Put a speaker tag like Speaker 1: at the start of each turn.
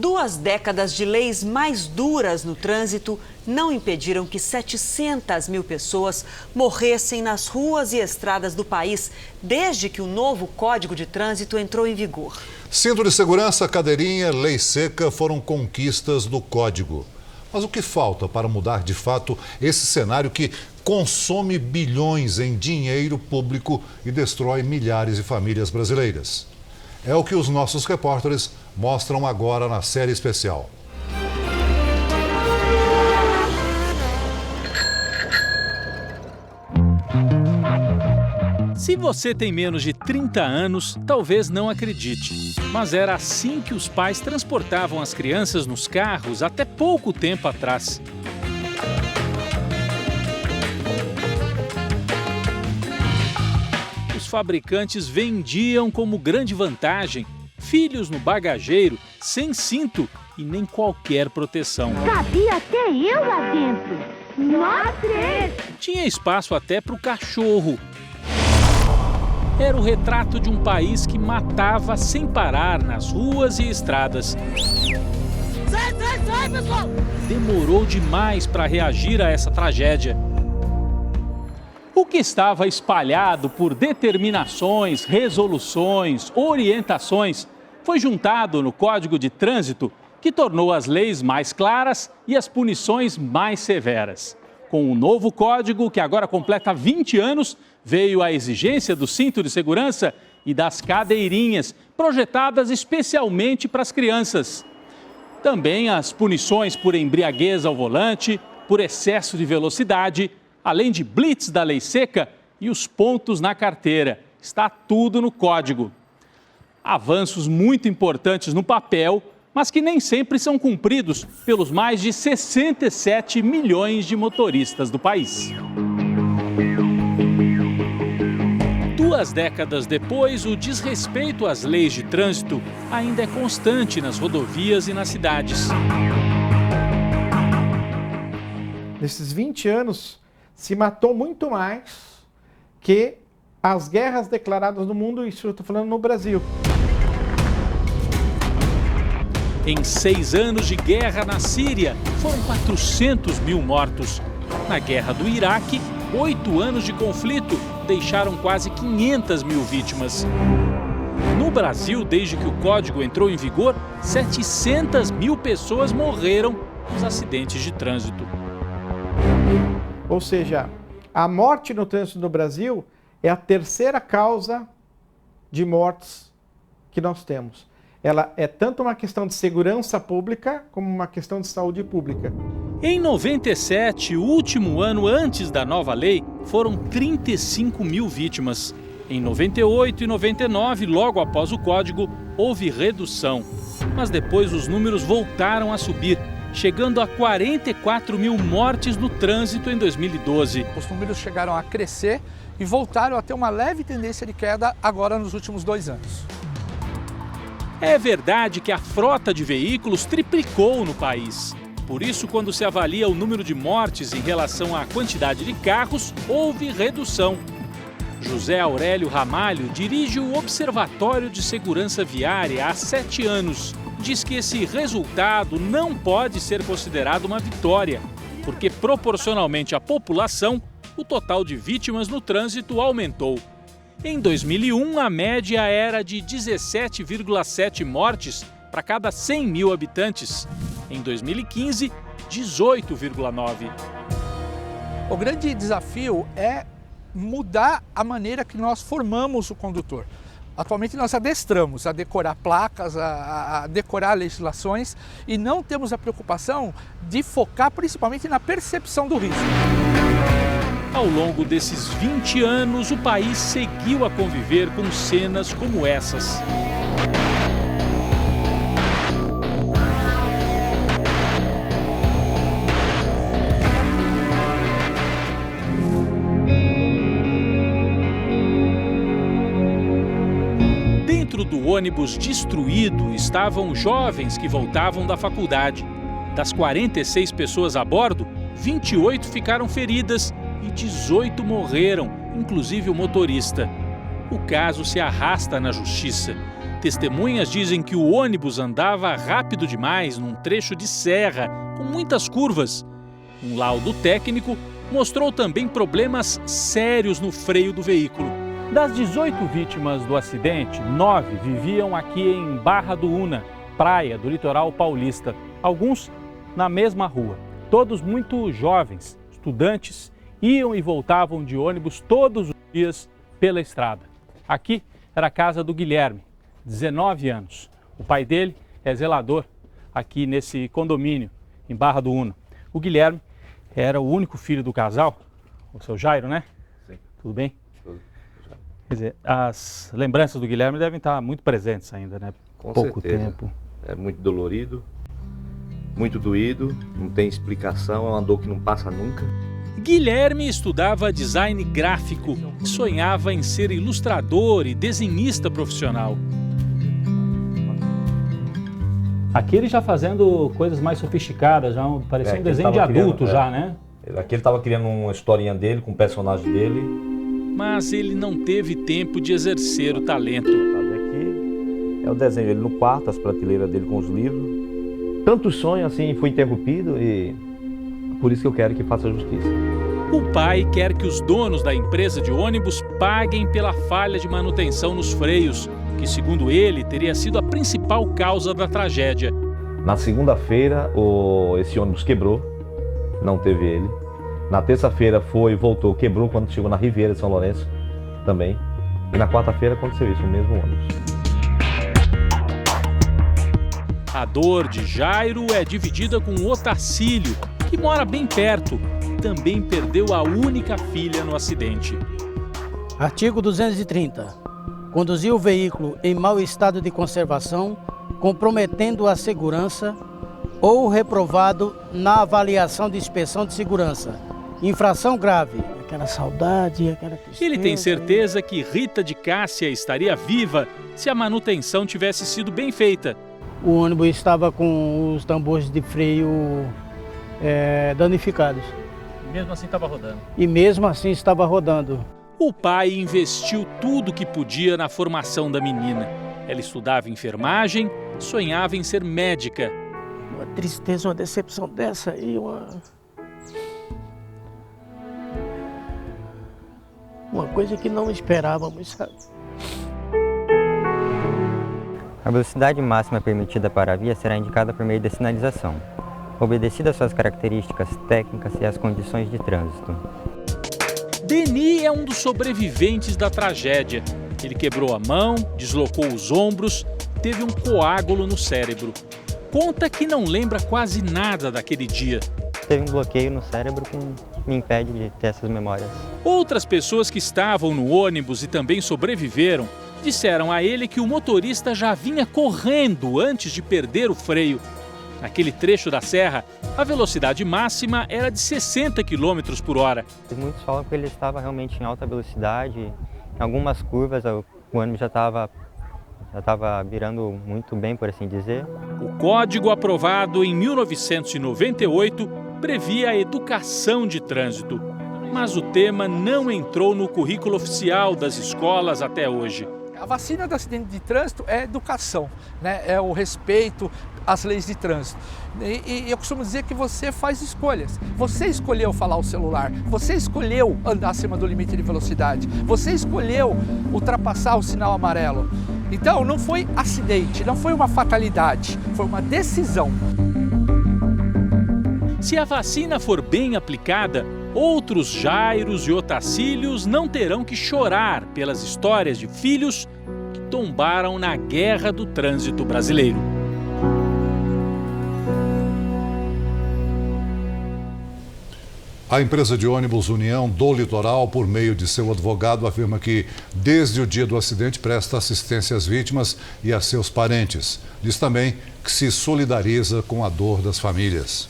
Speaker 1: 2 décadas de leis mais duras no trânsito não impediram que 700 mil pessoas morressem nas ruas e estradas do país desde que o novo Código de Trânsito entrou em vigor.
Speaker 2: Cinto de segurança, cadeirinha, lei seca foram conquistas do Código. Mas o que falta para mudar de fato esse cenário que consome bilhões em dinheiro público e destrói milhares de famílias brasileiras? É o que os nossos repórteres mostram agora na série especial.
Speaker 3: Se você tem menos de 30 anos, talvez não acredite, mas era assim que os pais transportavam as crianças nos carros até pouco tempo atrás. Os fabricantes vendiam como grande vantagem filhos no bagageiro, sem cinto e nem qualquer proteção.
Speaker 4: Cabia até eu lá dentro. Nós 3.
Speaker 3: Tinha espaço até para o cachorro. Era o retrato de um país que matava sem parar nas ruas e estradas.
Speaker 4: Sai, pessoal!
Speaker 3: Demorou demais para reagir a essa tragédia. O que estava espalhado por determinações, resoluções, orientações, foi juntado no Código de Trânsito, que tornou as leis mais claras e as punições mais severas. Com o novo código, que agora completa 20 anos, veio a exigência do cinto de segurança e das cadeirinhas, projetadas especialmente para as crianças. Também as punições por embriaguez ao volante, por excesso de velocidade, além de blitz da lei seca e os pontos na carteira. Está tudo no código. Avanços muito importantes no papel, mas que nem sempre são cumpridos pelos mais de 67 milhões de motoristas do país. 2 décadas depois, o desrespeito às leis de trânsito ainda é constante nas rodovias e nas cidades.
Speaker 5: Nesses 20 anos, se matou muito mais que as guerras declaradas no mundo, isso eu estou falando no Brasil.
Speaker 3: Em 6 anos de guerra na Síria, foram 400 mil mortos. Na guerra do Iraque, 8 anos de conflito deixaram quase 500 mil vítimas. No Brasil, desde que o código entrou em vigor, 700 mil pessoas morreram nos acidentes de trânsito.
Speaker 5: Ou seja, a morte no trânsito no Brasil é a 3ª causa de mortes que nós temos. Ela é tanto uma questão de segurança pública como uma questão de saúde pública.
Speaker 3: Em 97, o último ano antes da nova lei, foram 35 mil vítimas. Em 98 e 99, logo após o código, houve redução. Mas depois os números voltaram a subir, chegando a 44 mil mortes no trânsito em 2012.
Speaker 6: Os números chegaram a crescer e voltaram a ter uma leve tendência de queda agora nos últimos 2 anos.
Speaker 3: É verdade que a frota de veículos triplicou no país. Por isso, quando se avalia o número de mortes em relação à quantidade de carros, houve redução. José Aurélio Ramalho dirige o Observatório de Segurança Viária há 7 anos. Diz que esse resultado não pode ser considerado uma vitória, porque proporcionalmente à população, o total de vítimas no trânsito aumentou. Em 2001, a média era de 17,7 mortes para cada 100 mil habitantes. Em 2015, 18,9.
Speaker 6: O grande desafio é mudar a maneira que nós formamos o condutor. Atualmente nós adestramos a decorar placas, a decorar legislações e não temos a preocupação de focar principalmente na percepção do risco.
Speaker 3: Ao longo desses 20 anos, o país seguiu a conviver com cenas como essas. Dentro do ônibus destruído estavam jovens que voltavam da faculdade. Das 46 pessoas a bordo, 28 ficaram feridas e 18 morreram, inclusive o motorista. O caso se arrasta na justiça. Testemunhas dizem que o ônibus andava rápido demais num trecho de serra, com muitas curvas. Um laudo técnico mostrou também problemas sérios no freio do veículo. Das 18 vítimas do acidente, 9 viviam aqui em Barra do Una, praia do litoral paulista. Alguns na mesma rua. Todos muito jovens, estudantes, iam e voltavam de ônibus todos os dias pela estrada. Aqui era a casa do Guilherme, 19 anos. O pai dele é zelador aqui nesse condomínio, em Barra do Una. O Guilherme era o único filho do casal, o seu Jairo, né?
Speaker 7: Sim.
Speaker 3: Tudo bem?
Speaker 7: Tudo.
Speaker 3: Quer dizer, as lembranças do Guilherme devem estar muito presentes ainda, né?
Speaker 7: Com
Speaker 3: Pouco
Speaker 7: certeza.
Speaker 3: tempo.
Speaker 7: É muito dolorido, muito doído, não tem explicação, é uma dor que não passa nunca.
Speaker 3: Guilherme estudava design gráfico e sonhava em ser ilustrador e desenhista profissional. Aqui ele já fazendo coisas mais sofisticadas, já parecia um desenho de adulto já, né?
Speaker 7: Aqui ele estava criando uma historinha dele, com o personagem dele.
Speaker 3: Mas ele não teve tempo de exercer o talento.
Speaker 7: Aqui é o desenho dele no quarto, as prateleiras dele com os livros. Tanto sonho assim foi interrompido e por isso que eu quero que faça justiça.
Speaker 3: O pai quer que os donos da empresa de ônibus paguem pela falha de manutenção nos freios, que, segundo ele, teria sido a principal causa da tragédia.
Speaker 7: Na segunda-feira, esse ônibus quebrou, não teve ele. Na terça-feira voltou, quebrou quando chegou na Riviera de São Lourenço também. E na quarta-feira aconteceu isso, o mesmo ônibus.
Speaker 3: A dor de Jairo é dividida com o Otacílio, que mora bem perto e também perdeu a única filha no acidente.
Speaker 8: Artigo 230. Conduziu o veículo em mau estado de conservação, comprometendo a segurança ou reprovado na avaliação de inspeção de segurança. Infração grave. Aquela saudade, aquela tristeza.
Speaker 3: Ele tem certeza que Rita de Cássia estaria viva se a manutenção tivesse sido bem feita.
Speaker 8: O ônibus estava com os tambores de freio danificados.
Speaker 3: Mesmo assim estava rodando.
Speaker 8: E mesmo assim estava rodando.
Speaker 3: O pai investiu tudo que podia na formação da menina. Ela estudava enfermagem, sonhava em ser médica.
Speaker 8: Uma tristeza, uma decepção dessa aí, uma coisa que não esperávamos, sabe?
Speaker 9: A velocidade máxima permitida para a via será indicada por meio da sinalização, obedecida às suas características técnicas e às condições de trânsito.
Speaker 3: Denis é um dos sobreviventes da tragédia. Ele quebrou a mão, deslocou os ombros, teve um coágulo no cérebro. Conta que não lembra quase nada daquele dia.
Speaker 9: Teve um bloqueio no cérebro que me impede de ter essas memórias.
Speaker 3: Outras pessoas que estavam no ônibus e também sobreviveram disseram a ele que o motorista já vinha correndo antes de perder o freio. Naquele trecho da serra, a velocidade máxima era de 60 km por hora.
Speaker 9: Muitos falam que ele estava realmente em alta velocidade. Em algumas curvas, o ônibus já estava virando muito bem, por assim dizer.
Speaker 3: O código aprovado em 1998 previa a educação de trânsito. Mas o tema não entrou no currículo oficial das escolas até hoje.
Speaker 6: A vacina do acidente de trânsito é educação, né? É o respeito às leis de trânsito. E eu costumo dizer que você faz escolhas. Você escolheu falar o celular, você escolheu andar acima do limite de velocidade, você escolheu ultrapassar o sinal amarelo. Então não foi acidente, não foi uma fatalidade, foi uma decisão.
Speaker 3: Se a vacina for bem aplicada, outros Jairos e Otacílios não terão que chorar pelas histórias de filhos que tombaram na guerra do trânsito brasileiro.
Speaker 2: A empresa de ônibus União do Litoral, por meio de seu advogado, afirma que, desde o dia do acidente, presta assistência às vítimas e a seus parentes. Diz também que se solidariza com a dor das famílias.